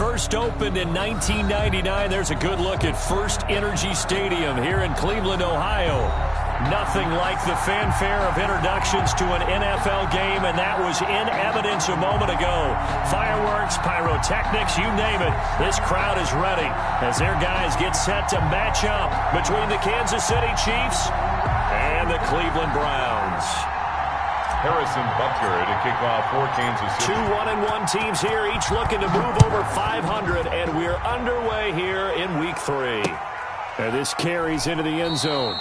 first opened in 1999. There's a good look at First Energy Stadium here in Cleveland, Ohio. Nothing like the fanfare of introductions to an NFL game, and that was in evidence a moment ago. Fireworks, pyrotechnics, you name it. This crowd is ready as their guys get set to match up between the Kansas City Chiefs and the Cleveland Browns. Harrison Butker to kick off for Kansas City. 2-1-1 teams here, each looking to move over 500, and we're underway here in Week 3. And this carries into the end zone.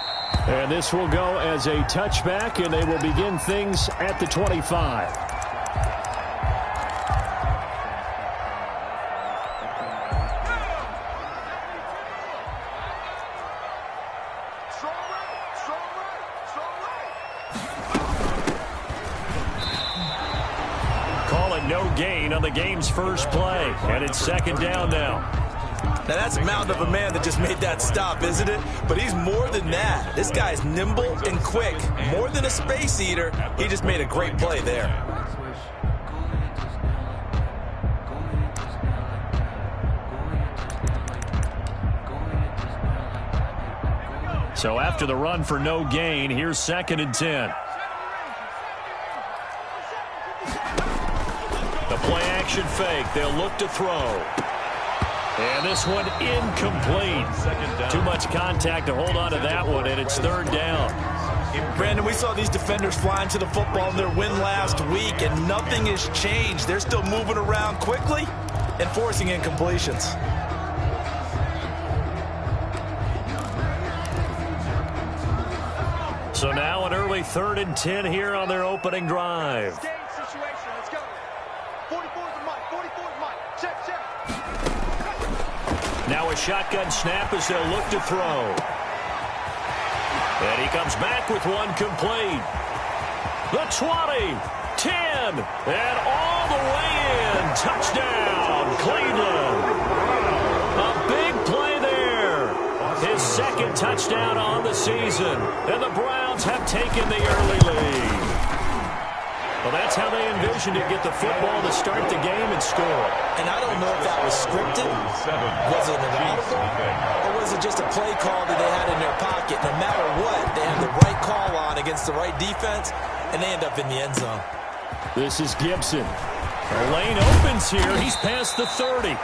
And this will go as a touchback, and they will begin things at the 25. Call it no gain on the game's first play, and it's second down now. Now, that's a mountain of a man that just made that stop, isn't it? But he's more than that. This guy's nimble and quick. More than a space eater, he just made a great play there. So after the run for no gain, here's second and 10. The play-action fake. They'll look to throw. And this one incomplete. Too much contact to hold on to that one, and it's third down. Brandon, we saw these defenders flying to the football in their win last week, and nothing has changed. They're still moving around quickly and forcing incompletions. So now an early 3rd and 10 here on their opening drive. Now a shotgun snap as they'll look to throw. And he comes back with one complete. The 20, 10, and all the way in. Touchdown, Cleveland. A big play there. His second touchdown on the season. And the Browns have taken the early lead. Well, that's how they envisioned to get the football to start the game and score. And I don't know if that was scripted. Was it an audible? Or was it just a play call that they had in their pocket? No matter what, they have the right call on against the right defense, and they end up in the end zone. This is Gibson. The lane opens here. He's past the 30.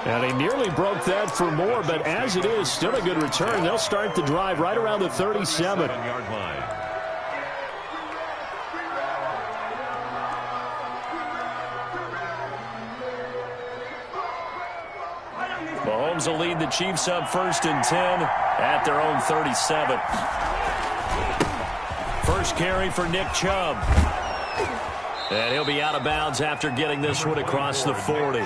And he nearly broke that for more, but as it is, still a good return. They'll start the drive right around the 37. Mahomes will lead the Chiefs up 1st and 10 at their own 37. First carry for Nick Chubb. And he'll be out of bounds after getting this one across the 40.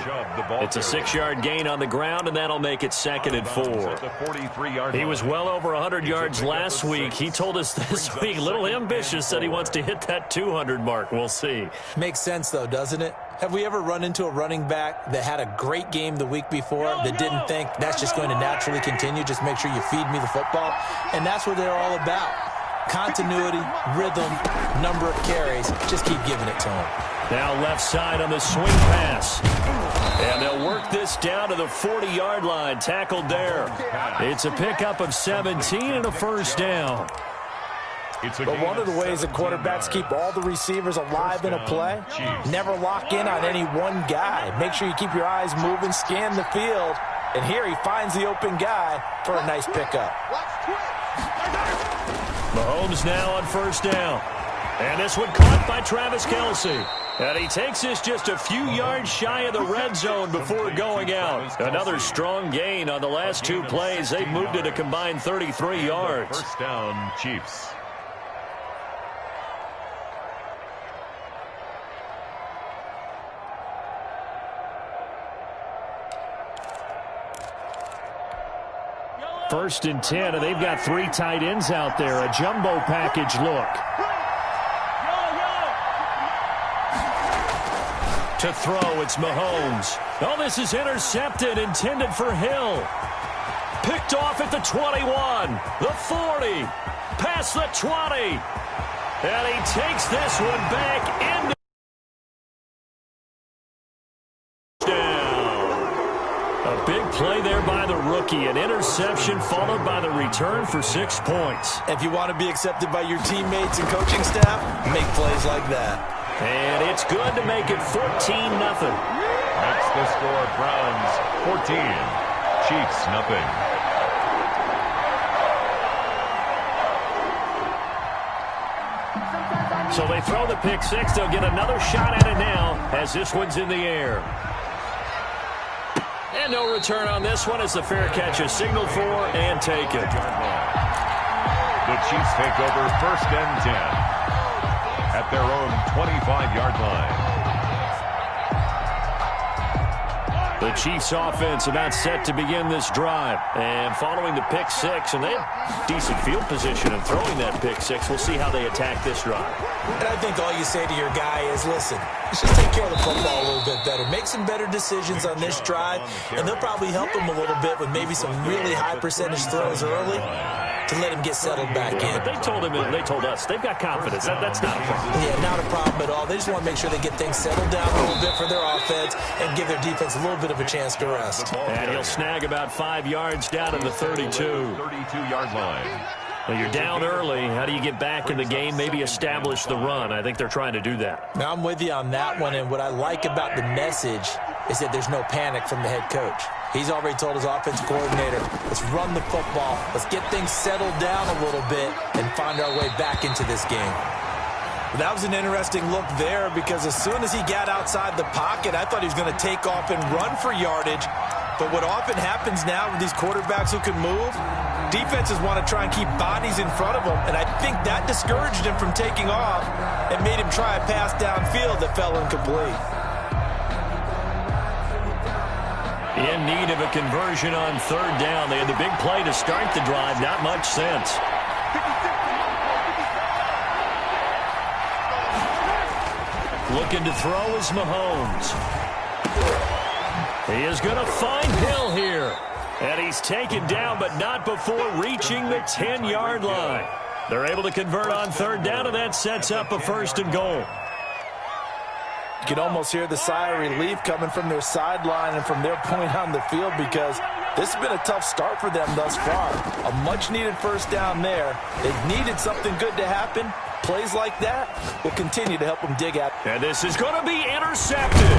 It's a 6-yard gain on the ground, and that'll make it 2nd and 4. He was well over 100 yards last week. He told us this week, a little ambitious, that he wants to hit that 200 mark. We'll see. Makes sense, though, doesn't it? Have we ever run into a running back that had a great game the week before that didn't think that's just going to naturally continue? Just make sure you feed me the football. And that's what they're all about. Continuity, rhythm, number of carries. Just keep giving it to him. Now left side on the swing pass. And they'll work this down to the 40-yard line. Tackled there. It's a pickup of 17 and a first down. But one of the ways that quarterbacks keep all the receivers alive in a play, never lock in on any one guy. Make sure you keep your eyes moving, scan the field. And here he finds the open guy for a nice pickup. Mahomes now on first down. And this one caught by Travis Kelce. And he takes this just a few yards shy of the red zone before going out. Another strong gain on the last 2 plays. They've moved it a combined 33 yards. First down, Chiefs. First and 10, and they've got 3 tight ends out there. A jumbo package look. To throw, it's Mahomes. Oh, this is intercepted, intended for Hill. Picked off at the 21, the 40, past the 20. And he takes this one back into down. play there by the rookie. An interception followed by the return for 6 points. If you want to be accepted by your teammates and coaching staff, make plays like that. And it's good to make it 14-0. That's the score. Browns 14, Chiefs nothing. So they throw the pick six. They'll get another shot at it now as this one's in the air. And no return on this one as the fair catch is signaled for and taken. The Chiefs take over 1st and 10 at their own 25-yard line. The Chiefs offense about set to begin this drive. And following the pick six, and they have decent field position in throwing that pick six. We'll see how they attack this drive. And I think all you say to your guy is, listen, let's just take care of the football a little bit better. Make some better decisions on this drive, and they'll probably help him a little bit with maybe some really high percentage throws early to let him get settled back in. But they told him, and they told us, they've got confidence. That's not a problem. Yeah, not a problem at all. They just want to make sure they get things settled down a little bit for their offense and give their defense a little bit of a chance to rest. And he'll snag about 5 yards down in the 32. 32-yard line. Well, you're down early. How do you get back in the game? Maybe establish the run. I think they're trying to do that. Now, I'm with you on that one, and what I like about the message is that there's no panic from the head coach. He's already told his offensive coordinator, let's run the football, let's get things settled down a little bit and find our way back into this game. That was an interesting look there because as soon as he got outside the pocket, I thought he was going to take off and run for yardage. But what often happens now with these quarterbacks who can move, defenses want to try and keep bodies in front of them, and I think that discouraged him from taking off and made him try a pass downfield that fell incomplete. In need of a conversion on 3rd down. They had the big play to start the drive. Not much sense. Looking to throw is Mahomes. He is going to find Hill here. And he's taken down, but not before reaching the 10-yard line. They're able to convert on 3rd down, and that sets up a 1st and goal. You can almost hear the sigh of relief coming from their sideline and from their point on the field because this has been a tough start for them thus far. A much-needed 1st down there. They've needed something good to happen. Plays like that will continue to help them dig out. And this is going to be intercepted.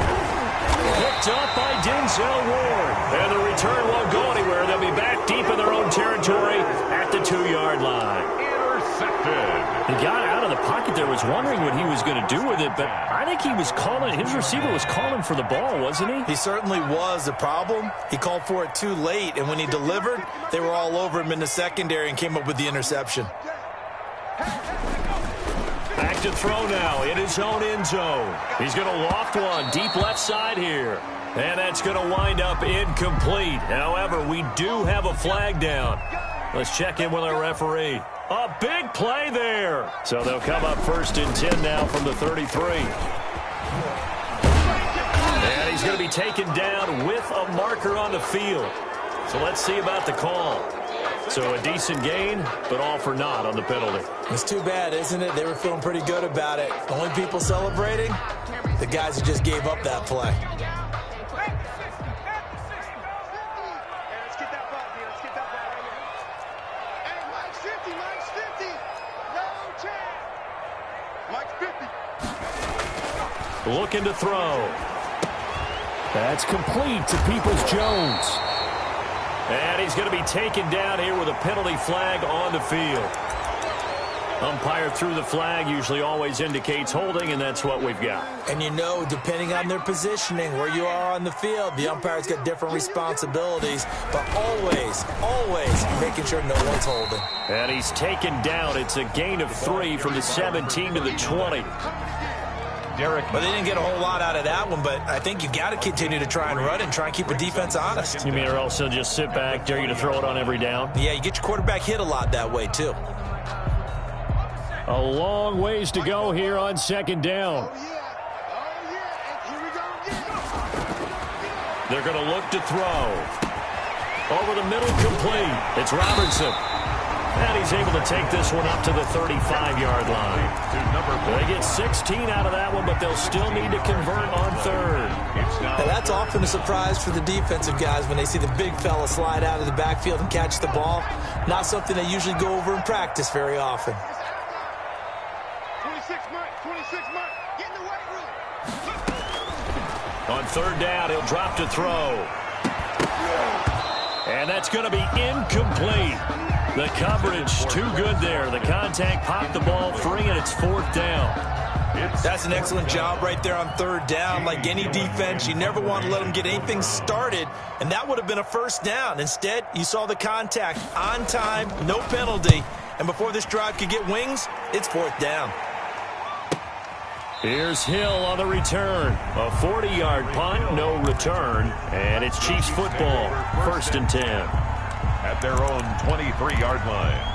Picked up by Denzel Ward. And the return won't go anywhere. They'll be back deep in their own territory at the 2-yard line. Intercepted. He got out of the pocket there, was wondering what he was going to do with it, but I think he was calling, his receiver was calling for the ball, wasn't he? He certainly was. The problem, he called for it too late, and when he delivered, they were all over him in the secondary and came up with the interception. Back to throw now in his own end zone. He's going to loft one deep left side here. And that's going to wind up incomplete. However, we do have a flag down. Let's check in with our referee. A big play there. So they'll come up 1st and 10 now from the 33. And he's going to be taken down with a marker on the field. So let's see about the call. So a decent gain, but all for naught on the penalty. It's too bad, isn't it? They were feeling pretty good about it. Only people celebrating, the guys who just gave up that play. Looking to throw. That's complete to Peoples-Jones. And he's going to be taken down here with a penalty flag on the field. Umpire threw the flag, usually always indicates holding, and that's what we've got. And you know, depending on their positioning, where you are on the field, the umpire's got different responsibilities, but always making sure no one's holding. And he's taken down. It's a gain of 3 from the 17 to the 20. But they didn't get a whole lot out of that one, but I think you got to continue to try and run and try and keep a defense honest. You mean or else they'll just sit back, dare you to throw it on every down? Yeah, you get your quarterback hit a lot that way, too. A long ways to go here on 2nd down. They're going to look to throw. Over the middle, complete. It's Robertson. And he's able to take this one up to the 35-yard line. They get 16 out of that one, but they'll still need to convert on third. Now that's often a surprise for the defensive guys when they see the big fella slide out of the backfield and catch the ball. Not something they usually go over in practice very often. 26 Mike, get in the weight room. On third down, he'll drop to throw. And that's going to be incomplete. The coverage too good there. The contact popped the ball free, and it's fourth down. That's an excellent job right there on third down. Like any defense, you never want to let them get anything started, and that would have been a first down. Instead, you saw the contact on time, no penalty, and before this drive could get wings, it's fourth down. Here's Hill on the return. A 40-yard punt, no return, and it's Chiefs football, 1st and 10. At their own 23-yard line.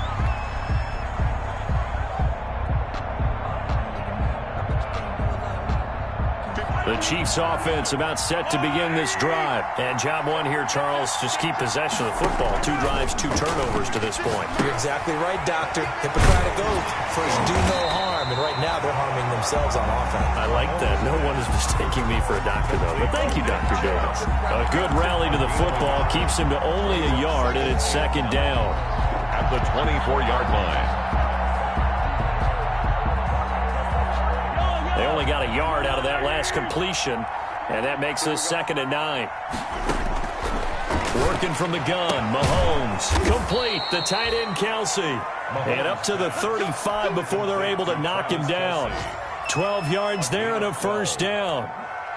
The Chiefs offense about set to begin this drive. And job one here, Charles, just keep possession of the football. 2 drives, 2 turnovers to this point. You're exactly right, Doctor. Hippocratic oath. First, do no harm. And right now, they're harming themselves on offense. I like that. No one is mistaking me for a doctor, though. But thank you, Dr. Davis. A good rally to the football keeps him to only a yard, and it's 2nd down. At the 24-yard line. They only got a yard out of that last completion, and that makes this 2nd and 9. Working from the gun, Mahomes. Complete, the tight end, Kelsey. And up to the 35 before they're able to knock him down. 12 yards there and a first down.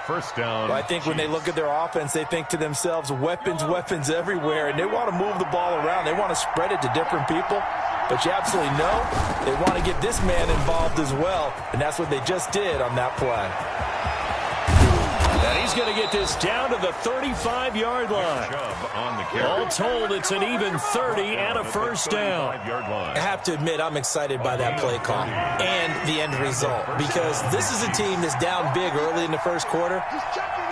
First down. Well, I think when they look at their offense, they think to themselves, weapons everywhere, and they want to move the ball around. They want to spread it to different people. But you absolutely know they want to get this man involved as well, and that's what they just did on that play. And he's going to get this down to the 35-yard line. All told, it's an even 30 and a first down. I have to admit, I'm excited by that play call and the end result, because this is a team that's down big early in the first quarter,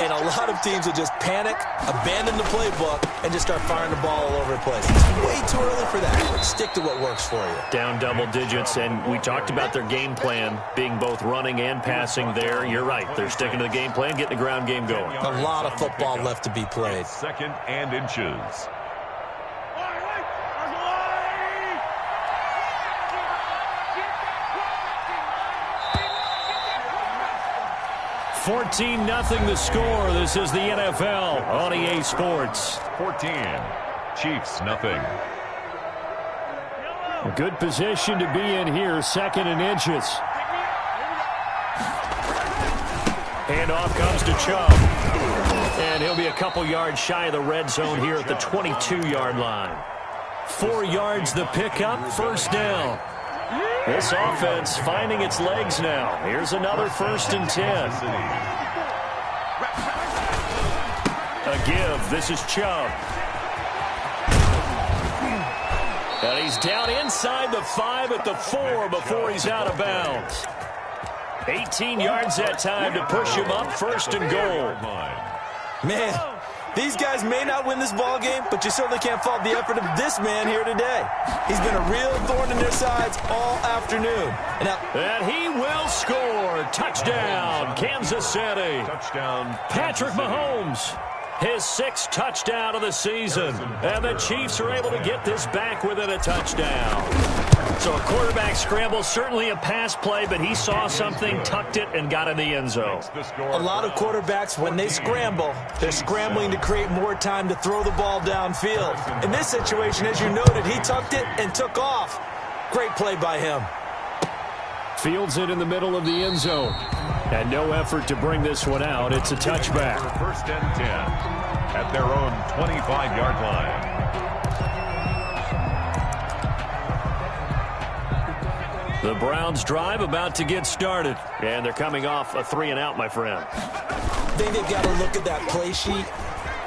and a lot of teams will just panic, abandon the playbook, and just start firing the ball all over the place. It's way too early for that. Stick to what works for you. Down double digits, and we talked about their game plan being both running and passing there. You're right. They're sticking to the game plan, getting the ground game going. A lot of football left to be played. 2nd and inches. $14-0 the score. This is the NFL on EA Sports. 14. Chiefs, nothing. A good position to be in here, 2nd and inches. And off comes to Chubb. And he'll be a couple yards shy of the red zone here at the 22-yard line. 4 yards the pickup, first down. This offense finding its legs now. Here's another 1st and 10. A give. This is Chubb. And he's down inside the 5 at the 4 before he's out of bounds. 18 yards that time to push him up, 1st and goal. Man, these guys may not win this ball game, but you certainly can't fault the effort of this man here today. He's been a real thorn in their sides all afternoon. And he will score. Touchdown, Kansas City. Touchdown, Patrick Mahomes. His 6th touchdown of the season. And the Chiefs are able to get this back within a touchdown. So a quarterback scramble, certainly a pass play, but he saw something, tucked it, and got in the end zone. A lot of quarterbacks, when they scramble, they're scrambling to create more time to throw the ball downfield. In this situation, as you noted, he tucked it and took off. Great play by him. Fields it in the middle of the end zone. And no effort to bring this one out. It's a touchback. 1st and 10 at their own 25-yard line. The Browns drive about to get started. And they're coming off a 3-and-out, my friend. I think they've got to look at that play sheet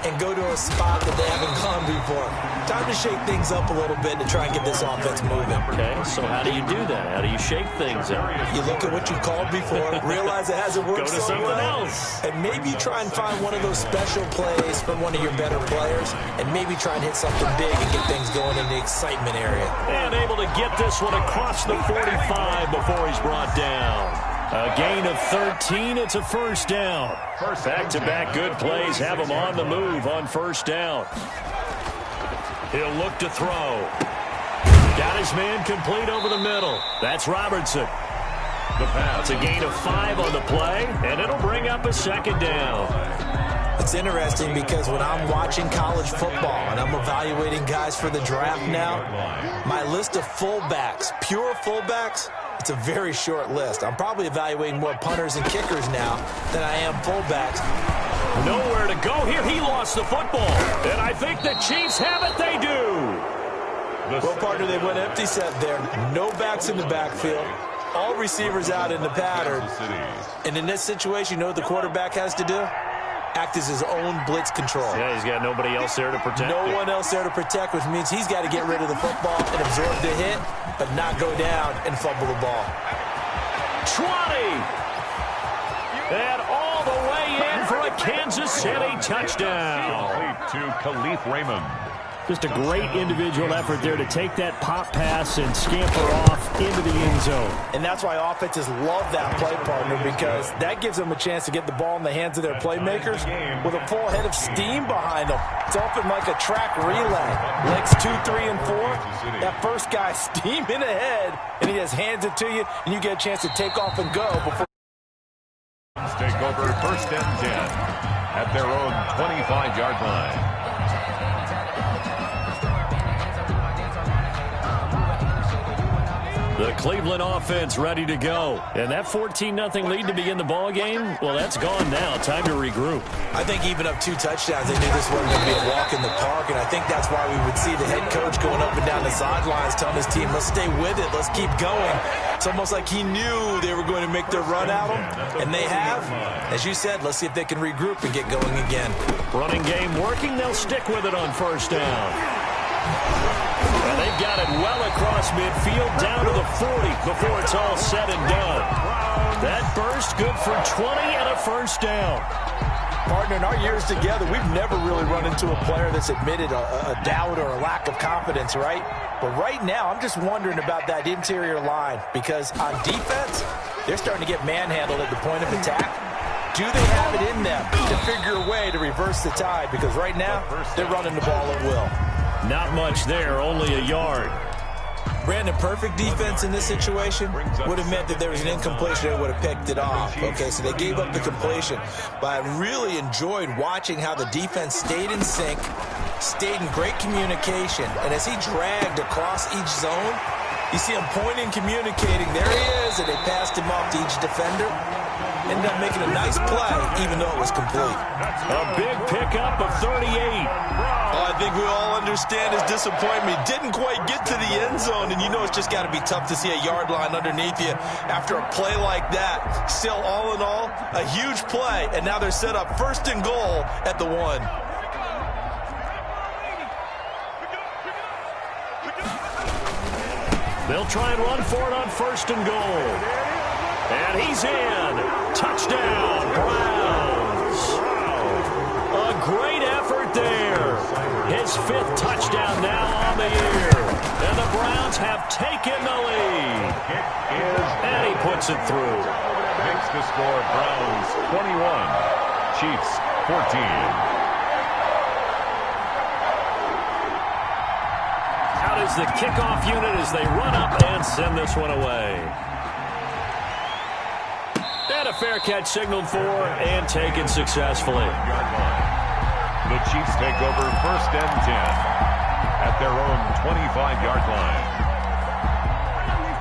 and go to a spot that they haven't gone before. Time to shake things up a little bit to try and get this offense moving. Okay, so how do you do that? How do you shake things up? You look at what you called before, realize it hasn't worked Go to so someone well, else. and maybe try and find one of those special plays from one of your better players, and maybe try and hit something big and get things going in the excitement area. And able to get this one across the 45 before he's brought down. A gain of 13. It's a first down. Back-to-back good plays have him on the move on first down. He'll look to throw. Got his man complete over the middle. That's Robertson. The pass. It's a gain of 5 on the play, and it'll bring up a second down. It's interesting because when I'm watching college football and I'm evaluating guys for the draft now, my list of fullbacks, pure fullbacks, it's a very short list. I'm probably evaluating more punters and kickers now than I am fullbacks. Nowhere to go here. He lost the football. And I think the Chiefs have it. They do. Well, partner, they went empty set there. No backs in the backfield. All receivers out in the pattern. And in this situation, you know what the quarterback has to do? Act as his own blitz control. Yeah, he's got nobody else there to protect. No one else there to protect, which means he's got to get rid of the football and absorb the hit, but not go down and fumble the ball. 20. And all the way in for a Kansas City touchdown. To Khalif Raymond. Just a great individual effort there to take that pop pass and scamper off into the end zone. And that's why offenses love that play, partner, because that gives them a chance to get the ball in the hands of their playmakers with a full head of steam behind them. It's often like a track relay. Legs 2, 3, and 4. That first guy steaming ahead, and he just hands it to you, and you get a chance to take off and go before. Take over first and 10 at their own 25-yard line. The Cleveland offense ready to go. And that 14-0 lead to begin the ball game, well, that's gone now. Time to regroup. I think even up 2 touchdowns, they knew this wasn't going to be a walk in the park, and I think that's why we would see the head coach going up and down the sidelines telling his team, let's stay with it, let's keep going. It's almost like he knew they were going to make their run at him, and they have. As you said, let's see if they can regroup and get going again. Running game working. They'll stick with it on first down. And they've got it well across midfield, down to the 40 before it's all said and done. That burst good for 20 and a first down. Partner, in our years together, we've never really run into a player that's admitted a doubt or a lack of confidence, right? But right now, I'm just wondering about that interior line because on defense, they're starting to get manhandled at the point of attack. Do they have it in them to figure a way to reverse the tide? Because right now, they're running the ball at will. Not much there, only a yard. Brandon, perfect defense in this situation would have meant that there was an incompletion. They would have picked it off. Okay, so they gave up the completion. But I really enjoyed watching how the defense stayed in sync, stayed in great communication. And as he dragged across each zone, you see him pointing, communicating. There he is, and they passed him off to each defender. Ended up making a nice play, even though it was complete. A big pickup of 38. I think we all understand his disappointment. Didn't quite get to the end zone, and you know it's just got to be tough to see a yard line underneath you after a play like that. Still, all in all, a huge play, and now they're set up first and goal at the 1. They'll try and run for it on first and goal. And he's in. Touchdown, Browns. A great effort there. His 5th touchdown now on the year. And the Browns have taken the lead. And he puts it through. Makes the score Browns 21, Chiefs 14. Out is the kickoff unit as they run up and send this one away. And a fair catch signaled for and taken successfully. The Chiefs take over first and 10 at their own 25-yard line.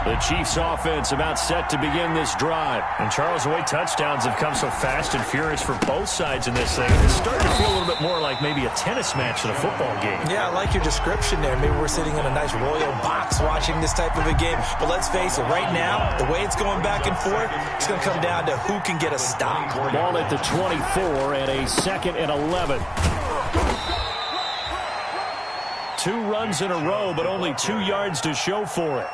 The Chiefs offense about set to begin this drive. And Charles, the way touchdowns have come so fast and furious for both sides in this thing, it's starting to feel a little bit more like maybe a tennis match than a football game. Yeah, I like your description there. Maybe we're sitting in a nice royal box watching this type of a game. But let's face it, right now, the way it's going back and forth, it's going to come down to who can get a stop. Ball at the 24 and a 2nd and 11. 2 runs in a row, but only 2 yards to show for it.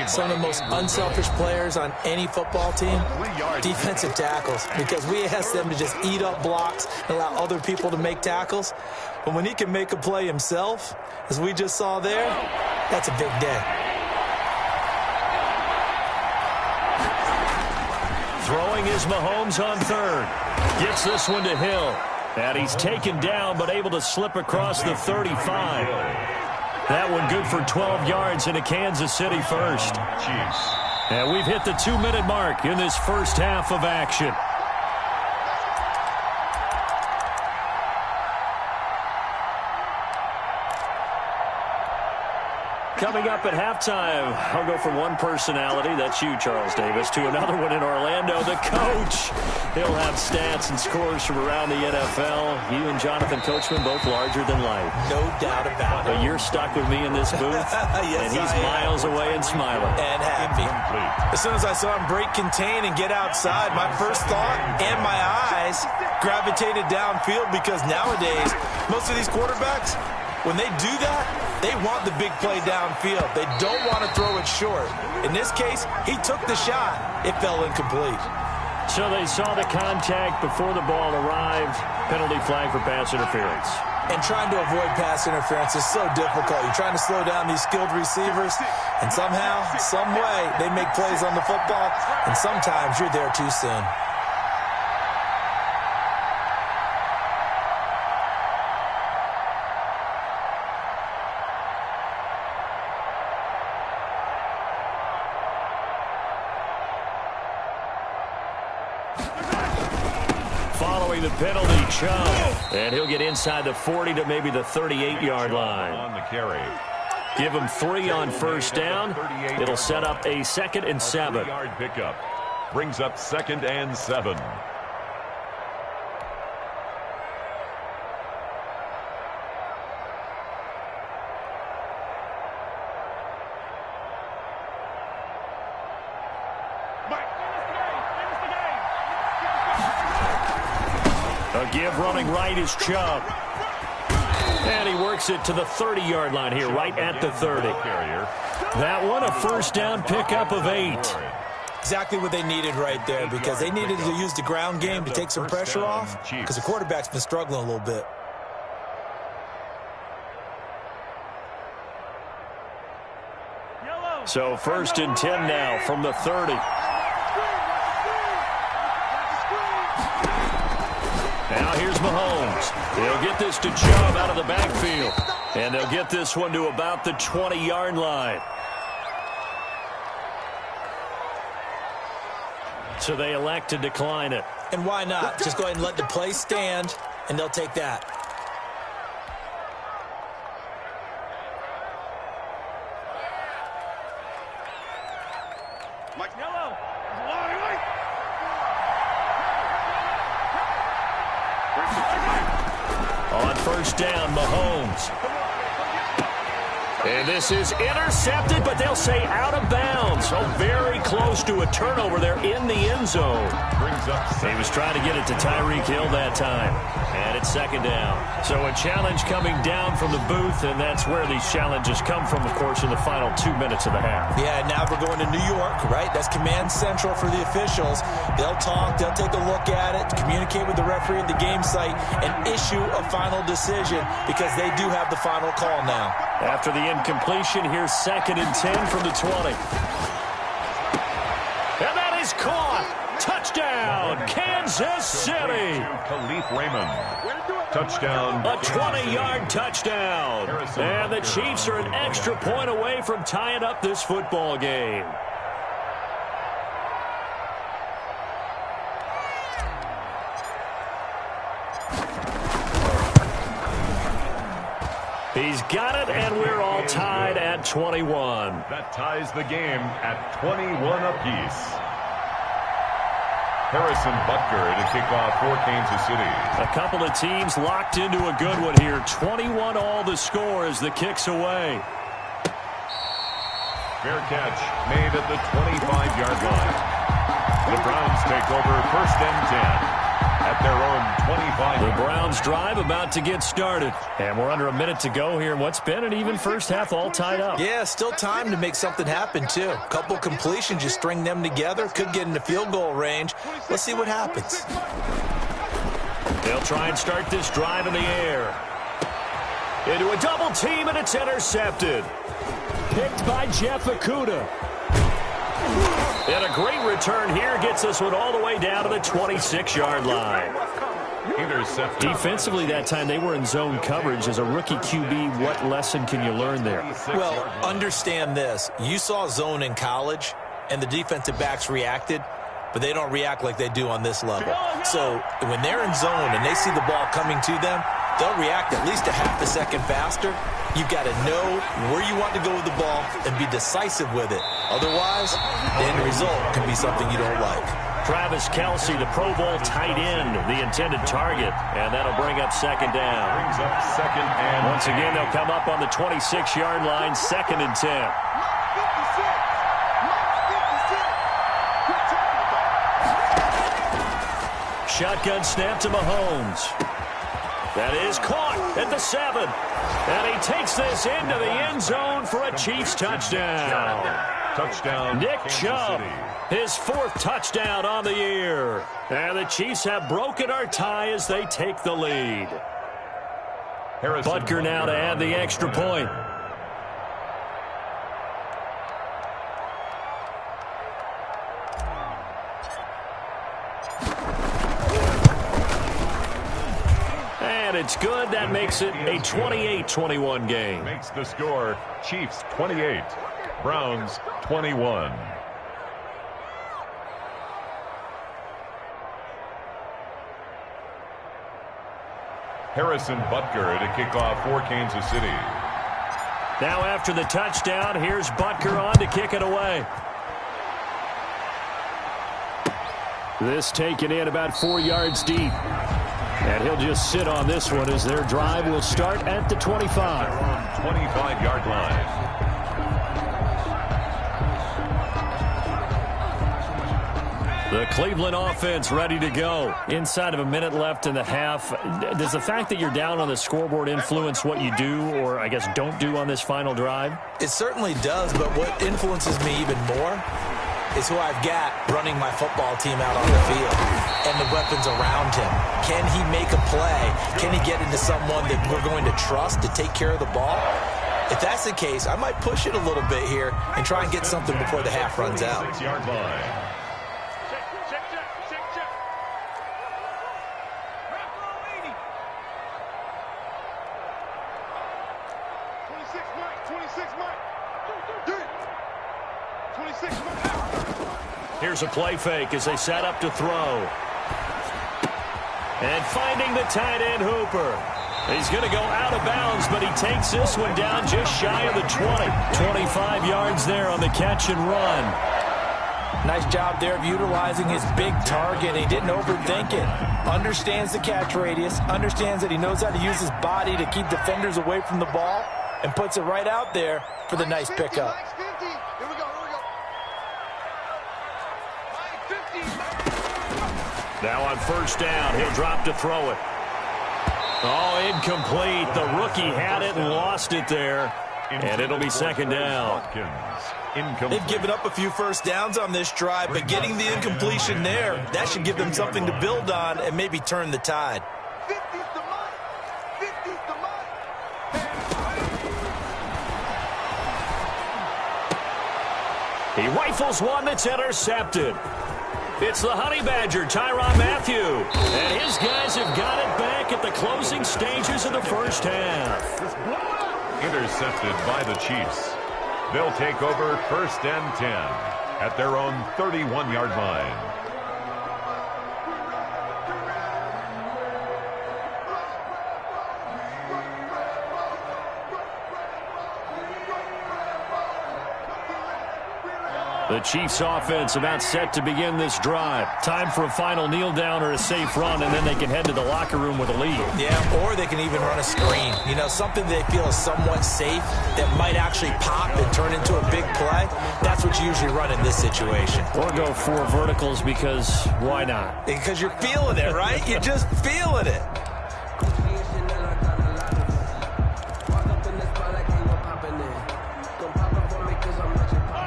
Some of the most unselfish players on any football team, defensive tackles, because we ask them to just eat up blocks and allow other people to make tackles. But when he can make a play himself, as we just saw there, that's a big day. Throwing is Mahomes on 3rd. Gets this one to Hill. And he's taken down, but able to slip across the 35. That one good for 12 yards into Kansas City first. And we've hit the 2-minute mark in this first half of action. Coming up at halftime, I'll go from one personality, that's you, Charles Davis, to another one in Orlando, the coach. He'll have stats and scores from around the NFL. You and Jonathan Coachman both larger than life. No doubt about it. But you're stuck with me in this booth, yes, and he's miles away and smiling. And happy. As soon as I saw him break contain and get outside, my first thought and my eyes gravitated downfield, because nowadays, most of these quarterbacks, when they do that, they want the big play downfield. They don't want to throw it short. In this case, he took the shot. It fell incomplete. So they saw the contact before the ball arrived. Penalty flag for pass interference. And trying to avoid pass interference is so difficult. You're trying to slow down these skilled receivers, and somehow, some way, they make plays on the football, and sometimes you're there too soon. Following the penalty, Chubb. And he'll get inside the 40 to maybe the 38-yard line. On the carry. Give him 3 on first down. It'll set up a 2nd and 7. 3-yard pickup. Brings up 2nd and 7. A give running right is Chubb. And he works it to the 30-yard line here, right at the 30. That one, a first down pickup of 8. Exactly what they needed right there, because they needed to use the ground game to take some pressure off, because the quarterback's been struggling a little bit. So 1st and 10 now from the 30. Now here's Mahomes. They'll get this to Chubb out of the backfield. And they'll get this one to about the 20-yard line. So they elect to decline it. And why not? Just go ahead and let the play stand, and they'll take that. Mike Yellow. There's a lot of light. On first down, Mahomes. And this is intercepted, but they'll say out of bounds. So very close to a turnover there in the end zone. He was trying to get it to Tyreek Hill that time. And it's 2nd down. So a challenge coming down from the booth, and that's where these challenges come from, of course, in the final 2 minutes of the half. Yeah, now we're going to New York, right? That's command central for the officials. They'll talk, they'll take a look at it, communicate with the referee at the game site, and issue a final decision, because they do have the final call now. After the incompletion, here's 2nd and 10 from the 20. And that is caught. Touchdown, Kansas City. Khalif Raymond. Touchdown. A 20-yard touchdown. And the Chiefs are an extra point away from tying up this football game. He's got it, and we're all tied at 21. That ties the game at 21 apiece. Harrison Butker to kick off for Kansas City. A couple of teams locked into a good one here. 21 all the score as the kick's away. Fair catch made at the 25-yard line. The Browns take over first and 10 at their own 25. The Browns drive about to get started. And we're under a minute to go here. What's been an even first half all tied up. Yeah, still time to make something happen, too. A couple completions, you string them together. Could get into field goal range. Let's see what happens. They'll try and start this drive in the air. Into a double team, and it's intercepted. Picked by Jeff Okudah. And a great return here gets this one all the way down to the 26-yard line. Intercepted. Defensively that time, they were in zone coverage. As a rookie QB, what lesson can you learn there? Well, understand this. You saw zone in college, and the defensive backs reacted, but they don't react like they do on this level. So when they're in zone and they see the ball coming to them, they'll react at least a half a second faster. You've got to know where you want to go with the ball and be decisive with it. Otherwise, the end result can be something you don't like. Travis Kelce, the Pro Bowl tight end, the intended target, and that'll bring up second down. Brings up second and Once again, they'll come up on the 26-yard line, second and 10. Shotgun snap to Mahomes. That is caught at the 7. And he takes this into the end zone for a Chiefs touchdown. touchdown. Nick Kansas Chubb, City. his 4th touchdown on the year. And the Chiefs have broken our tie as they take the lead. Butker now to add the extra point. And it's good. That makes it a 28-21 game. Makes the score Chiefs 28, Browns 21. Harrison Butker to kick off for Kansas City. Now after the touchdown, here's Butker on to kick it away. This taken in about 4 yards deep. And he'll just sit on this one as their drive will start at the 25. 25-yard line. The Cleveland offense ready to go. Inside of a minute left in the half. Does the fact that you're down on the scoreboard influence what you do, or I guess don't do on this final drive? It certainly does, but what influences me even more is who I've got running my football team out on the field and the weapons around him. Can he make a play? Can he get into someone that we're going to trust to take care of the ball? If that's the case, I might push it a little bit here and try and get something before the half runs out. 26-yard line. Here's a play fake as they set up to throw. And finding the tight end Hooper. He's going to go out of bounds, but he takes this one down just shy of the 20. 25 yards there on the catch and run. Nice job there of utilizing his big target. He didn't overthink it. Understands the catch radius. Understands that he knows how to use his body to keep defenders away from the ball. And puts it right out there for the nice pickup. Now on first down, he'll drop to throw it. Oh, incomplete. The rookie had it and lost it there. And it'll be second down. They've given up a few first downs on this drive, but getting the incompletion there, that should give them something to build on and maybe turn the tide. He rifles one that's intercepted. It's the Honey Badger, Tyrann Mathieu. And his guys have got it back at the closing stages of the first half. Intercepted by the Chiefs. They'll take over first and 10 at their own 31-yard line. The Chiefs offense about set to begin this drive. Time for a final kneel down or a safe run, and then they can head to the locker room with a lead. Yeah, or they can even run a screen. You know, something they feel is somewhat safe that might actually pop and turn into a big play. That's what you usually run in this situation. Or go 4 verticals because why not? Because you're feeling it, right? You're just feeling it.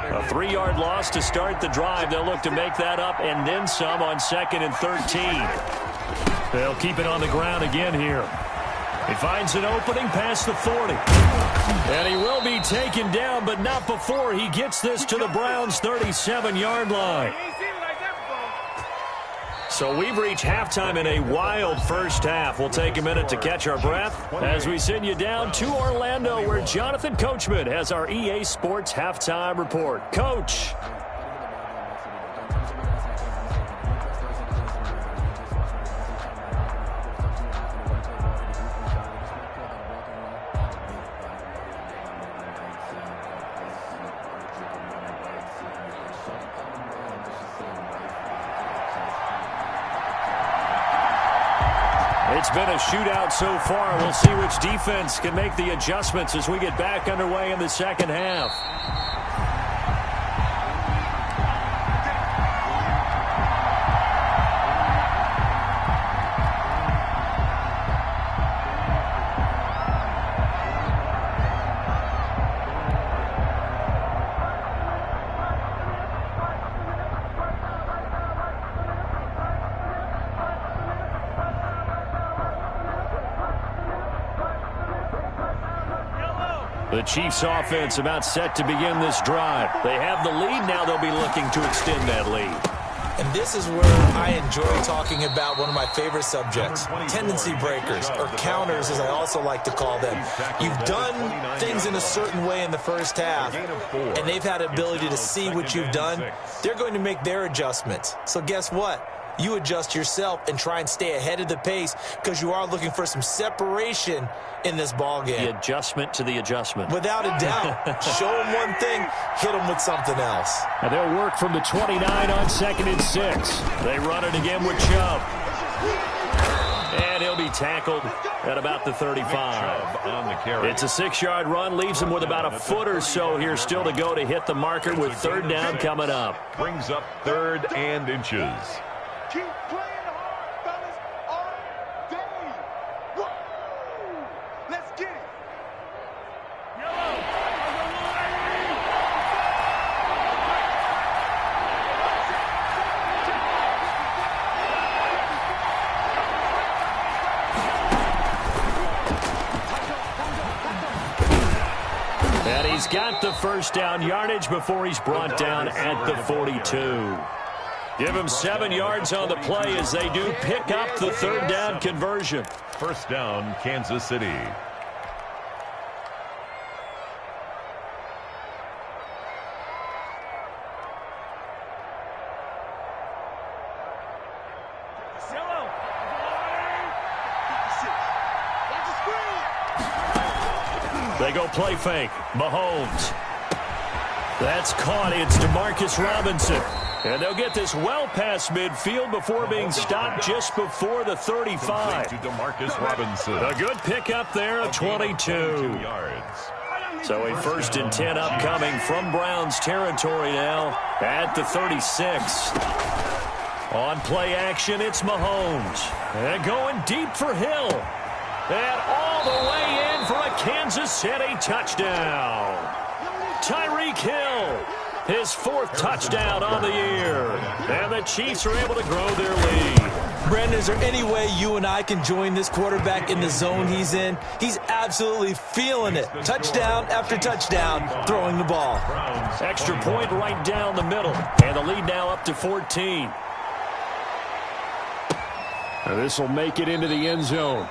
A 3-yard loss to start the drive. They'll look to make that up and then some on 2nd and 13. They'll keep it on the ground again here. He finds an opening past the 40. And he will be taken down, but not before he gets this to the Browns' 37-yard line. So we've reached halftime in a wild first half. We'll take a minute to catch our breath as we send you down to Orlando, where Jonathan Coachman has our EA Sports Halftime Report. Coach. It's been a shootout so far. We'll see which defense can make the adjustments as we get back underway in the second half. The Chiefs offense about set to begin this drive. They have the lead. Now they'll be looking to extend that lead. And this is where I enjoy talking about one of my favorite subjects, tendency breakers, or counters as I also like to call them. You've done things in a certain way in the first half, and they've had the ability to see what you've done. They're going to make their adjustments. So guess what? You adjust yourself and try and stay ahead of the pace because you are looking for some separation in this ball game. The adjustment to the adjustment. Without a doubt. Show them one thing, hit them with something else. And they'll work from the 29 on 2nd and 6. They run it again with Chubb. And he'll be tackled at about the 35. On the carry. It's a 6-yard run, leaves him with about a foot or so here still to go to hit the marker with 3rd down coming up. Brings up 3rd and inches. Keep playing hard, fellas, all day. Woo! Let's get it. And he's got the 1st down yardage before he's brought down at the 42. Give him 7 yards on the play as they do pick up the 3rd down conversion. 1st down, Kansas City. They go play fake. Mahomes. That's caught. It's DeMarcus Robinson. And they'll get this well past midfield before being stopped just before the 35. To DeMarcus Robinson. A good pickup there of 22 yards. So a 1st and 10 upcoming from Browns territory now at the 36. On play action, it's Mahomes. And going deep for Hill. And all the way in for a Kansas City touchdown. Tyreek Hill. His 4th touchdown on the year. And the Chiefs are able to grow their lead. Brandon, is there any way you and I can join this quarterback in the zone he's in? He's absolutely feeling it. Touchdown after touchdown, throwing the ball. Extra point right down the middle. And the lead now up to 14. And this will make it into the end zone.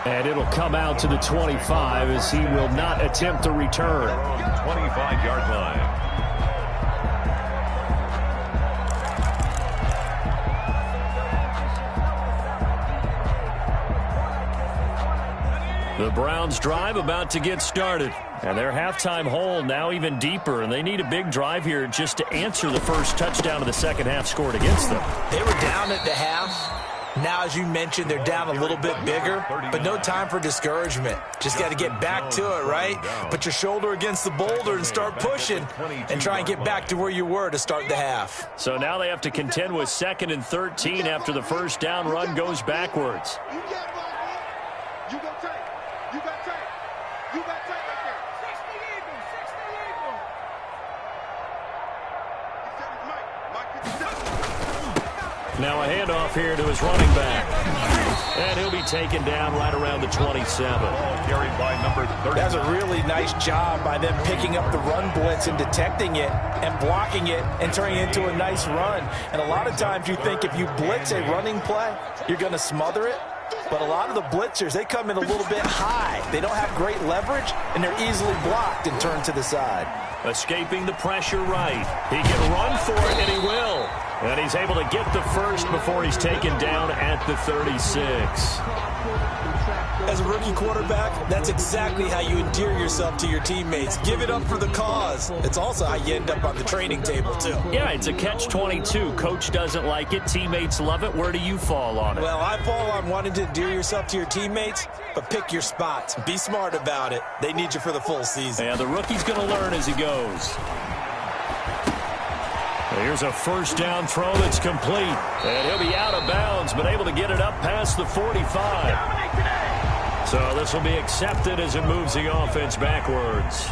And it'll come out to the 25 as he will not attempt to return. 25-yard line. The Browns drive about to get started. And their halftime hole now even deeper, and they need a big drive here just to answer the first touchdown of the second half scored against them. They were down at the half. Now, as you mentioned, they're down a little bit bigger, but no time for discouragement. Just got to get back to it, right? Put your shoulder against the boulder and start pushing and try and get back to where you were to start the half. So now they have to contend with 2nd and 13 after the first down run goes backwards. You got tape. You got tape. You got tape right there. 60 Eagles. 60 Eagles. He said it's Mike. Mike 57. Now a handoff here to his running back. And he'll be taken down right around the 27. Carried by number 30. That's a really nice job by them picking up the run blitz and detecting it and blocking it and turning it into a nice run. And a lot of times you think if you blitz a running play, you're going to smother it. But a lot of the blitzers, they come in a little bit high. They don't have great leverage, and they're easily blocked and turned to the side. Escaping the pressure right. He can run for it, and he will. And he's able to get the first before he's taken down at the 36. As a rookie quarterback, that's exactly how you endear yourself to your teammates. Give it up for the cause. It's also how you end up on the training table, too. Yeah, it's a catch-22. Coach doesn't like it. Teammates love it. Where do you fall on it? Well, I fall on wanting to endear yourself to your teammates, but pick your spots. Be smart about it. They need you for the full season. Yeah, the rookie's going to learn as he goes. Here's a first down throw that's complete. And he'll be out of bounds, but able to get it up past the 45. So this will be accepted as it moves the offense backwards.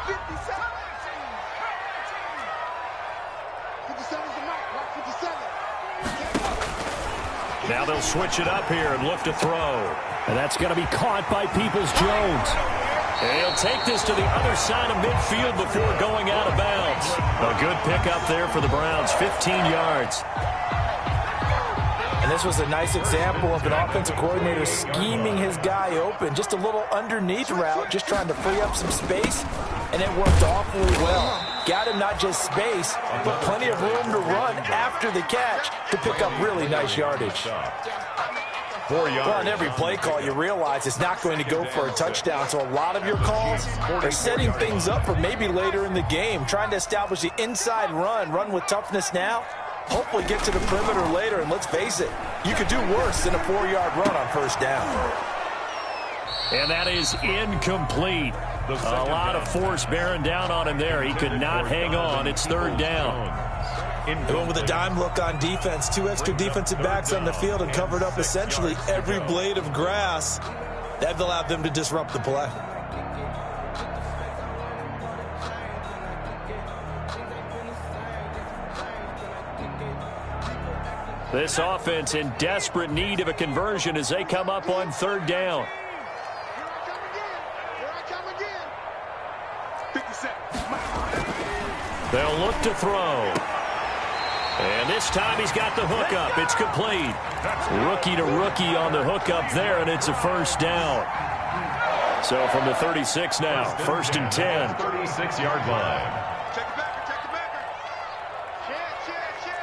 57's the Mike. Mike 57. Now they'll switch it up here and look to throw. And that's going to be caught by Peoples-Jones. And he'll take this to the other side of midfield before going out of bounds. A good pickup there for the Browns, 15 yards. And this was a nice example of an offensive coordinator scheming his guy open. Just a little underneath route, just trying to free up some space, and it worked awfully well. Got him not just space, but plenty of room to run after the catch to pick up really nice yardage. 4 yards. Well, on every play call, you realize it's not going to go for a touchdown, so a lot of your calls are setting things up for maybe later in the game, trying to establish the inside run with toughness now, hopefully get to the perimeter later, and let's face it, you could do worse than a 4-yard run on first down. And that is incomplete. A lot of force bearing down on him there. He could not hang on. It's third down. Going with a dime look on defense, 2 extra defensive backs on the field and covered up essentially every blade of grass. That allowed them to disrupt the play. This offense in desperate need of a conversion as they come up on third down. Here I come again. 57. They'll look to throw. And this time he's got the hookup. It's complete. Rookie to rookie on the hookup there, and it's a first down. So from the 36 now, first and 10. 36-yard line. Check the backer. Check the backer. Check.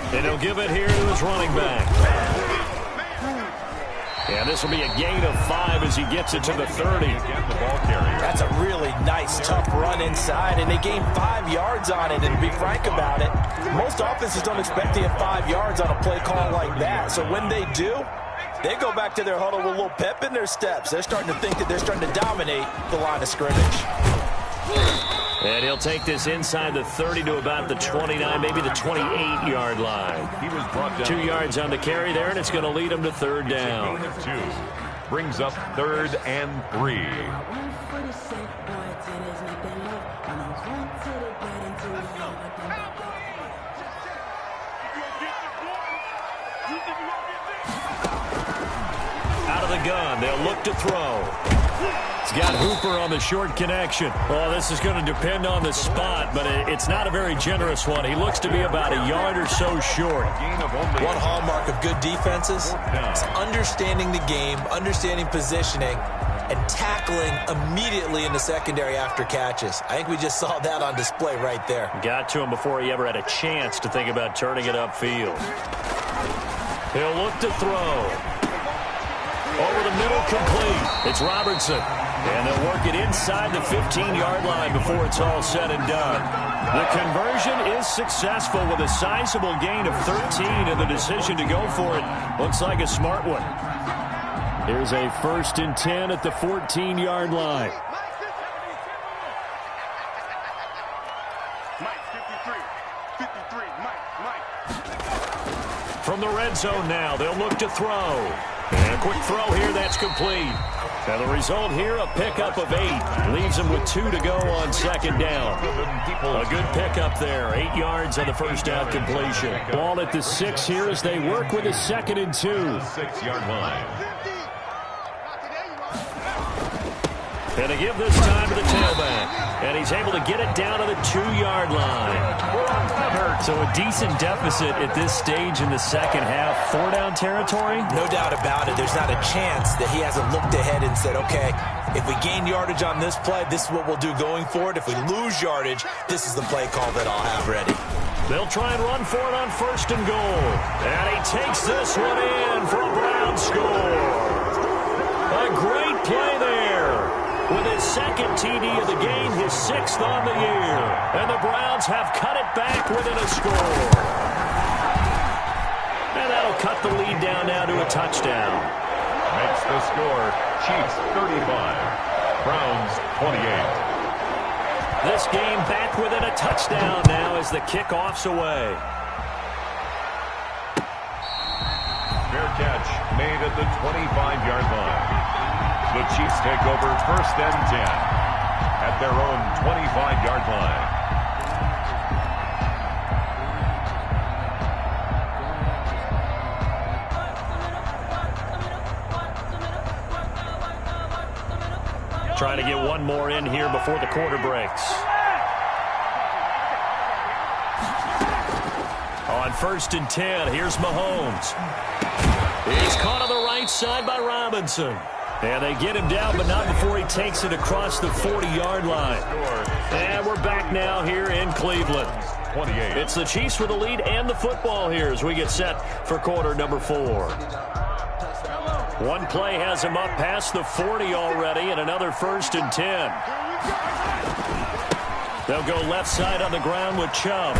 79. And he'll give it here to his running back. And this will be a gain of 5 as he gets it to the 30. That's a really nice, tough run inside, and they gained 5 yards on it. And to be frank about it, most offenses don't expect to get 5 yards on a play call like that. So when they do, they go back to their huddle with a little pep in their steps. They're starting to think that they're starting to dominate the line of scrimmage. And he'll take this inside the 30 to about the 29, maybe the 28-yard line. He was brought down. 2 yards on the carry there, and it's going to lead him to third down. Gain of 2. Brings up 3rd and 3. Out of the gun, they'll look to throw. He's got Hooper on the short connection. Well, this is going to depend on the spot, but it's not a very generous one. He looks to be about a yard or so short. One hallmark of good defenses is understanding the game, understanding positioning, and tackling immediately in the secondary after catches. I think we just saw that on display right there. Got to him before he ever had a chance to think about turning it upfield. He'll look to throw. Over the middle, complete. It's Robertson. And they'll work it inside the 15-yard line before it's all said and done. The conversion is successful with a sizable gain of 13, and the decision to go for it looks like a smart one. Here's a 1st and 10 at the 14-yard line. From the red zone now, they'll look to throw. And a quick throw here, that's complete. And the result here, a pickup of 8. Leaves them with 2 to go on 2nd down. A good pickup there. 8 yards on the first down completion. Ball at the 6 here as they work with a 2nd and 2. 6-yard line. And they give this time to the tailback. And he's able to get it down to the 2-yard line. So a decent deficit at this stage in the second half. 4-down territory? No doubt about it. There's not a chance that he hasn't looked ahead and said, okay, if we gain yardage on this play, this is what we'll do going forward. If we lose yardage, this is the play call that I'll have ready. They'll try and run for it on 1st and goal. And he takes this one in for a Brown score. A great play there. With his 2nd TD of the game, his 6th on the year. And the Browns have cut it back within a score. And that'll cut the lead down now to a touchdown. Makes the score Chiefs 35, Browns 28. This game back within a touchdown now as the kickoff's away. Fair catch made at the 25-yard line. The Chiefs take over 1st and 10 at their own 25-yard line. Trying to get one more in here before the quarter breaks. On 1st and 10, here's Mahomes. He's caught on the right side by Robinson. And they get him down, but not before he takes it across the 40-yard line. And we're back now here in Cleveland. 28. It's the Chiefs with the lead and the football here as we get set for quarter number 4. One play has him up past the 40 already, and another 1st and 10. They'll go left side on the ground with Chubb.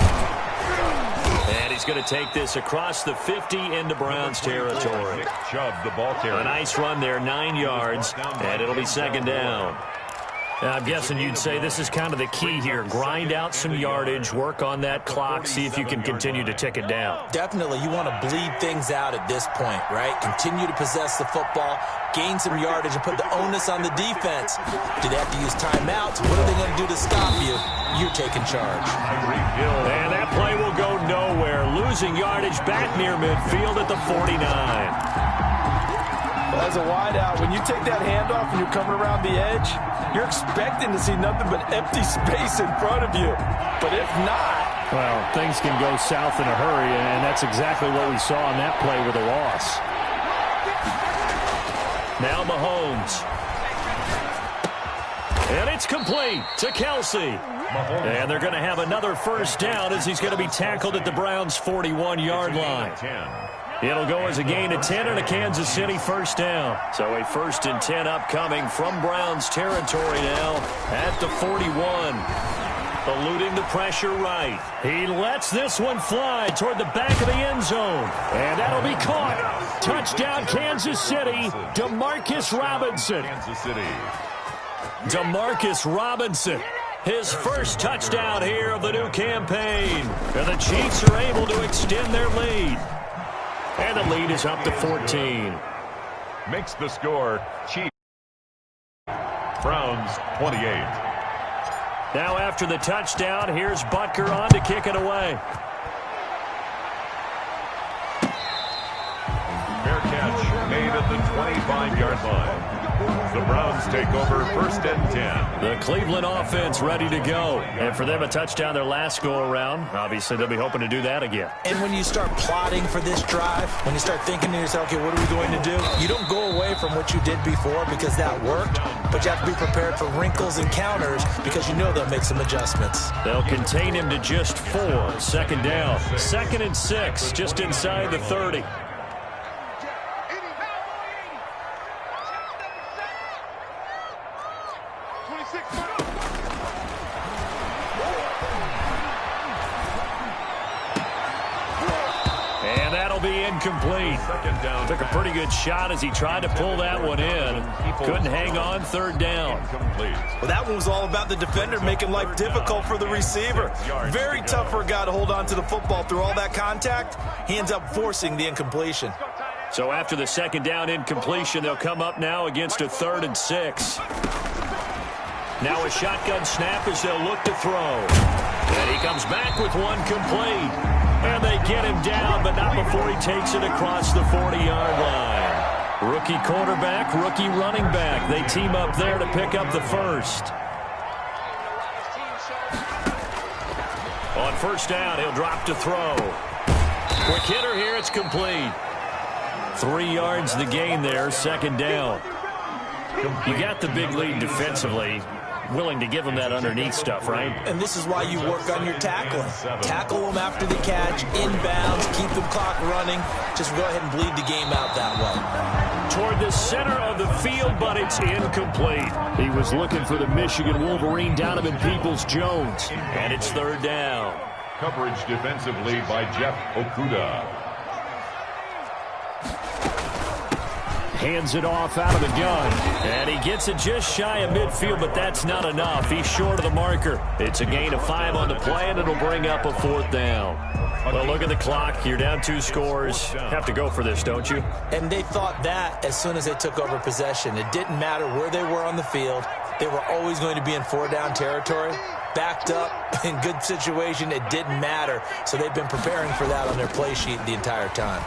And he's going to take this across the 50 into Browns territory. Chubb, the ball carrier. A nice run there, 9 yards, and it'll be 2nd down. Now, I'm guessing you'd say this is kind of the key here. Grind out some yardage, work on that clock, see if you can continue to tick it down. Definitely, you want to bleed things out at this point, right? Continue to possess the football, gain some yardage, and put the onus on the defense. Do they have to use timeouts? What are they going to do to stop you? You're taking charge. And that play will go nowhere. Losing yardage back near midfield at the 49. As a wideout, when you take that handoff and you're coming around the edge, you're expecting to see nothing but empty space in front of you. But if not... Well, things can go south in a hurry, and that's exactly what we saw on that play with a loss. Now Mahomes. And it's complete to Kelsey. And they're going to have another 1st down as he's going to be tackled at the Browns' 41-yard line. It'll go as a gain of 10 and a Kansas City 1st down. So a 1st and 10 upcoming from Browns territory now at the 41. Eluding the pressure right. He lets this one fly toward the back of the end zone. And that'll be caught. Touchdown Kansas City. DeMarcus Robinson. Kansas City. DeMarcus Robinson. His first touchdown here of the new campaign. And the Chiefs are able to extend their lead. And the lead is up to 14. Makes the score Chiefs. Browns 28. Now after the touchdown, here's Butker on to kick it away. Fair catch made at the 25-yard line. The Browns take over 1st and 10. The Cleveland offense ready to go. And for them, a touchdown their last go-around. Obviously, they'll be hoping to do that again. And when you start plotting for this drive, when you start thinking to yourself, okay, what are we going to do? You don't go away from what you did before because that worked, but you have to be prepared for wrinkles and counters because you know they'll make some adjustments. They'll contain him to just 4. 2nd down. 2nd and 6, just inside the 30. And that'll be incomplete. Took a pretty good shot as he tried to pull that one in. Couldn't hang on. 3rd down. Well, that one was all about the defender making life difficult for the receiver. Very tough for a guy to hold on to the football through all that contact. He ends up forcing the incompletion. So after the 2nd down incompletion, they'll come up now against a 3rd and 6. Now a shotgun snap as they'll look to throw. And he comes back with one complete. And they get him down, but not before he takes it across the 40-yard line. Rookie quarterback, rookie running back. They team up there to pick up the first. On 1st down, he'll drop to throw. Quick hitter here, it's complete. 3 yards the gain there, 2nd down. You got the big lead defensively. Willing to give them that underneath stuff, right? And this is why you work on your tackling. Tackle them after the catch, inbounds, keep the clock running. Just go ahead and bleed the game out that way. Toward the center of the field, but it's incomplete. He was looking for the Michigan Wolverine, Donovan Peoples-Jones. And it's 3rd down. Coverage defensively by Jeff Okuda. Hands it off out of the gun. And he gets it just shy of midfield, but that's not enough. He's short of the marker. It's a gain of 5 on the play, and it'll bring up a 4th down. Well, look at the clock. You're down 2 scores. Have to go for this, don't you? And they thought that as soon as they took over possession. It didn't matter where they were on the field. They were always going to be in 4-down territory. Backed up, in good situation, it didn't matter. So they've been preparing for that on their play sheet the entire time.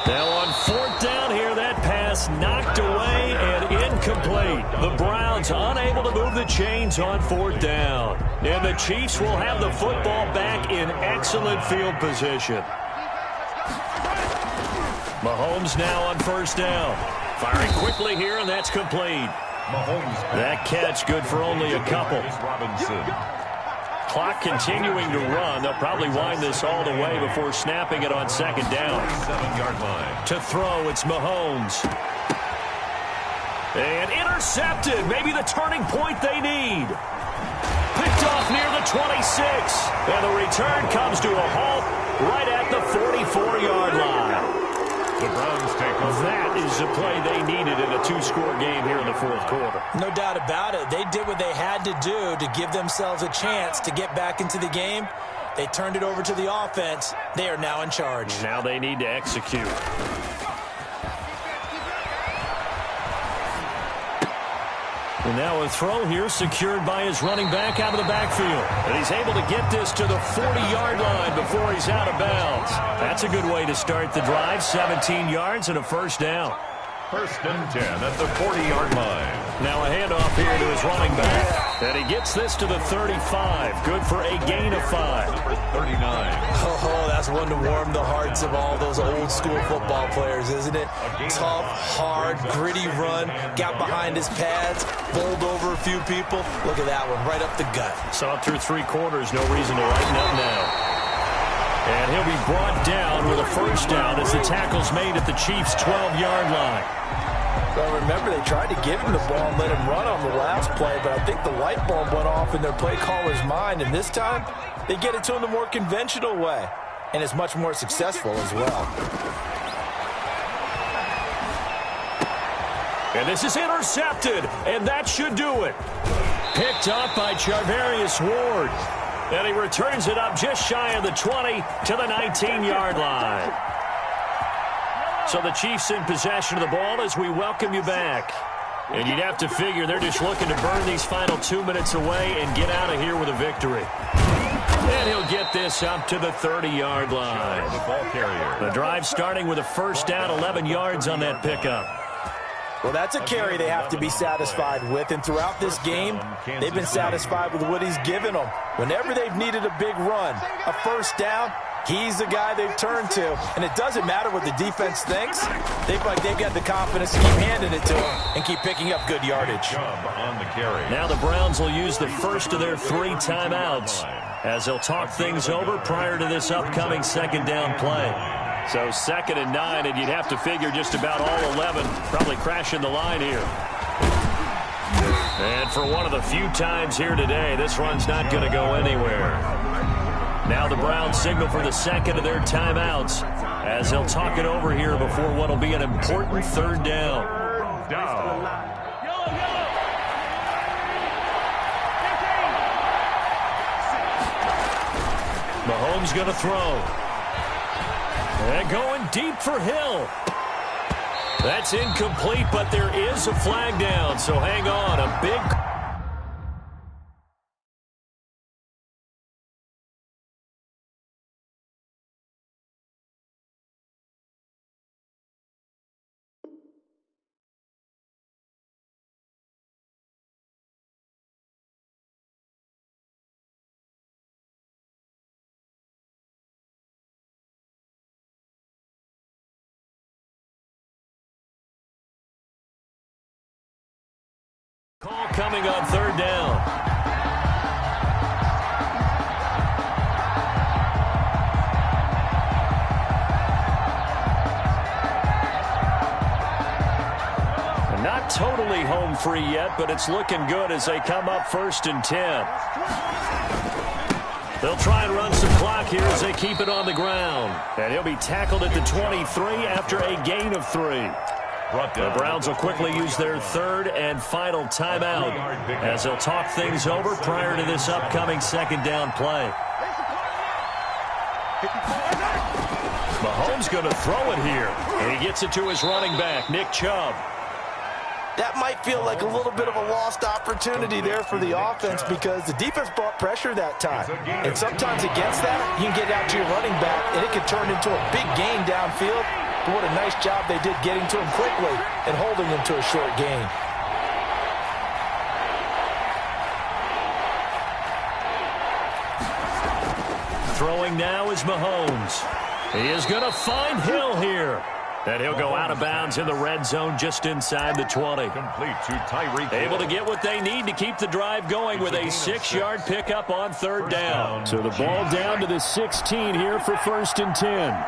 Now on 4th down here, that pass knocked away and incomplete. The Browns unable to move the chains on 4th down. And the Chiefs will have the football back in excellent field position. Mahomes now on 1st down. Firing quickly here, and that's complete. That catch good for only a couple. Clock continuing to run. They'll probably wind this all the way before snapping it on 2nd down. 7-yard line. To throw, it's Mahomes. And intercepted. Maybe the turning point they need. Picked off near the 26. And the return comes to a halt right at the 44-yard line. The Browns take over. That is the play they needed in a 2-score game here in the 4th quarter. No doubt about it. They did what they had to do to give themselves a chance to get back into the game. They turned it over to the offense. They are now in charge. Now they need to execute. And now a throw here secured by his running back out of the backfield. And he's able to get this to the 40-yard line before he's out of bounds. That's a good way to start the drive. 17 yards and a 1st down. 1st and 10 at the 40-yard line. Now a handoff here to his running back. And he gets this to the 35. Good for a gain of 5. Number 39. Oh, that's one to warm the hearts of all those old-school football players, isn't it? Tough, hard, gritty run. Got behind his pads, bowled over a few people. Look at that one, right up the gut. Saw it through 3 quarters. No reason to lighten up now. And he'll be brought down with a 1st down as the tackle's made at the Chiefs' 12-yard line. Well, remember, they tried to give him the ball and let him run on the last play, but I think the light bulb went off in their play caller's mind, and this time they get it to him the more conventional way, and it's much more successful as well. And this is intercepted, and that should do it. Picked up by Charvarius Ward. And he returns it up just shy of the 20 to the 19-yard line. So the Chiefs in possession of the ball as we welcome you back. And you'd have to figure they're just looking to burn these final 2 minutes away and get out of here with a victory. And he'll get this up to the 30-yard line. The ball carrier. The drive starting with a 1st down, 11 yards on that pickup. Well, that's a carry they have to be satisfied with, and throughout this game, they've been satisfied with what he's given them. Whenever they've needed a big run, a first down, he's the guy they've turned to. And it doesn't matter what the defense thinks. They've got the confidence to keep handing it to him and keep picking up good yardage. Now the Browns will use the first of their 3 timeouts as they'll talk things over prior to this upcoming second down play. So 2nd and 9, and you'd have to figure just about all 11 probably crashing the line here. And for one of the few times here today, this run's not going to go anywhere. Now the Browns signal for the second of their timeouts as they'll talk it over here before what will be an important 3rd down. Mahomes going to throw. And going deep for Hill. That's incomplete, but there is a flag down, so hang on. A big... Call coming on 3rd down. Not totally home free yet, but it's looking good as they come up 1st and 10. They'll try and run some clock here as they keep it on the ground. And he'll be tackled at the 23 after a gain of 3. The Browns will quickly use their 3rd and final timeout as they'll talk things over prior to this upcoming second down play. Mahomes going to throw it here, and he gets it to his running back, Nick Chubb. That might feel like a little bit of a lost opportunity there for the offense because the defense brought pressure that time. And sometimes against that, you can get out to your running back, and it can turn into a big gain downfield. But what a nice job they did getting to him quickly and holding him to a short gain. Throwing now is Mahomes. He is going to find Hill here. And he'll go out of bounds in the red zone just inside the 20. Complete to Tyreek. Able to get what they need to keep the drive going with a 6-yard pickup on 3rd down. So the ball down to the 16 here for 1st and 10.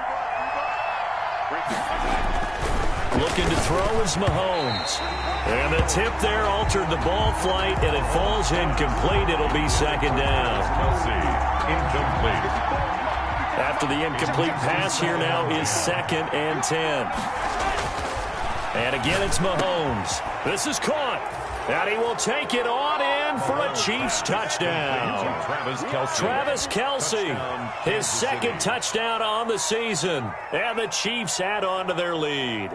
Looking to throw is Mahomes. And the tip there altered the ball flight, and it falls incomplete. It'll be 2nd down. Incomplete. After the incomplete pass, here now is 2nd and 10. And again, it's Mahomes. This is caught. And he will take it on in for a Chiefs touchdown. Travis Kelce, his 2nd touchdown on the season. And the Chiefs add on to their lead.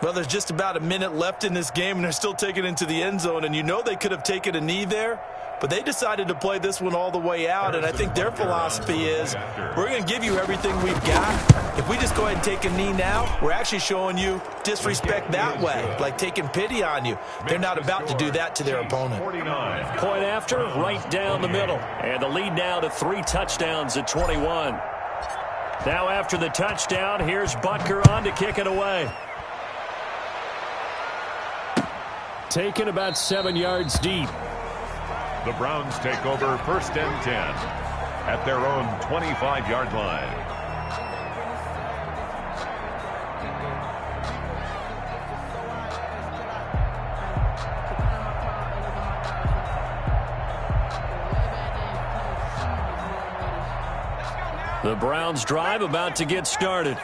Well, there's just about a minute left in this game, and they're still taking it into the end zone. And you know they could have taken a knee there, but they decided to play this one all the way out. And I think their philosophy is, we're going to give you everything we've got. If we just go ahead and take a knee now, we're actually showing you disrespect that way, like taking pity on you. They're not about to do that to their opponent. Point after, right down the middle. And the lead now to 3 touchdowns at 21. Now after the touchdown, here's Butker on to kick it away. Taken about 7 yards deep. The Browns take over 1st and 10 at their own 25-yard line. The Browns drive about to get started.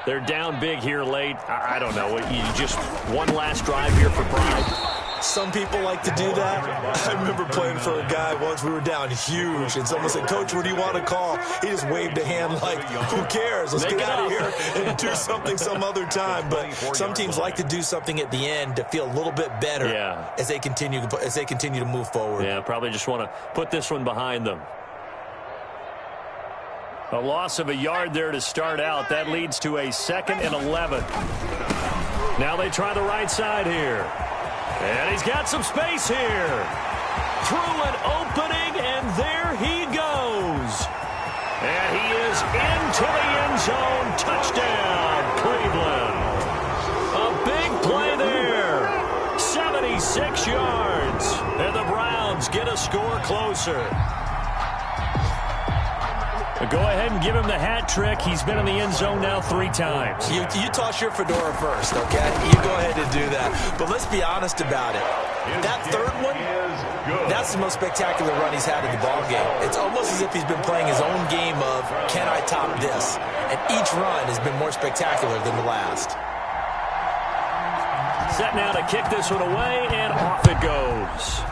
They're down big here late. I don't know. You just one last drive here for pride. Some people like to do that. I remember playing for a guy once. We were down huge, and someone said, "Coach, what do you want to call?" He just waved a hand like, who cares? Let's get out of here and do something some other time. But some teams like to do something at the end to feel a little bit better as they continue to move forward. Yeah, probably just want to put this one behind them. A loss of a yard there to start out. That leads to a 2nd and 11. Now they try the right side here. And he's got some space here. Through an opening, and there he goes. And he is into the end zone. Touchdown, Cleveland. A big play there. 76 yards. And the Browns get a score closer. Go ahead and give him the hat trick. He's been in the end zone now 3 times. You toss your fedora first, okay? You go ahead and do that. But let's be honest about it. That third one, that's the most spectacular run he's had in the ballgame. It's almost as if he's been playing his own game of, can I top this? And each run has been more spectacular than the last. Set now to kick this one away, and off it goes.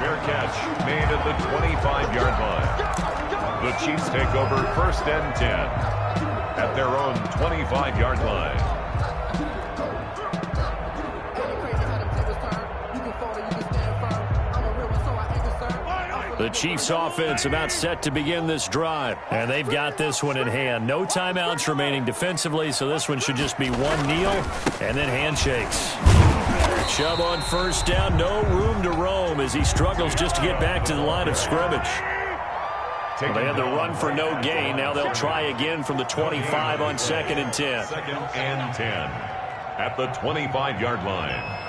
Fair catch made at the 25-yard line. The Chiefs take over 1st and 10 at their own 25-yard line. The Chiefs offense about set to begin this drive, and they've got this one in hand. No timeouts remaining defensively, so this one should just be one kneel and then handshakes. Chubb on 1st down, no room to roam as he struggles just to get back to the line of scrimmage. Well, they had the run for no gain. Now they'll try again from the 25 on 2nd and 10. 2nd and 10 at the 25-yard line.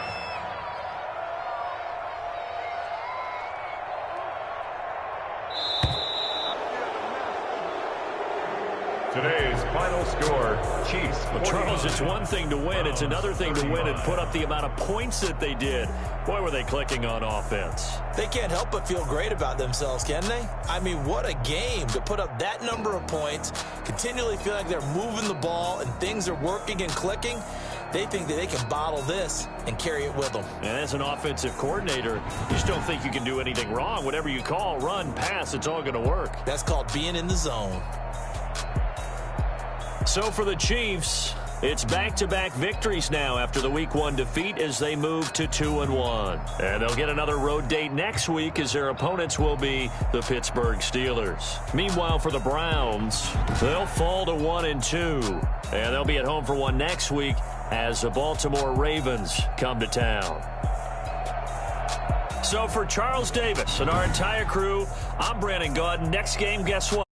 Today's final score, Chiefs. Well, Charles, it's one thing to win. It's another thing to win and put up the amount of points that they did. Boy, were they clicking on offense. They can't help but feel great about themselves, can they? I mean, what a game to put up that number of points, continually feel like they're moving the ball and things are working and clicking. They think that they can bottle this and carry it with them. And as an offensive coordinator, you just don't think you can do anything wrong. Whatever you call, run, pass, it's all going to work. That's called being in the zone. So for the Chiefs, it's back-to-back victories now after the Week 1 defeat as they move to 2-1. And they'll get another road date next week as their opponents will be the Pittsburgh Steelers. Meanwhile, for the Browns, they'll fall to 1-2. And they'll be at home for one next week as the Baltimore Ravens come to town. So for Charles Davis and our entire crew, I'm Brandon Gaudin. Next game, guess what?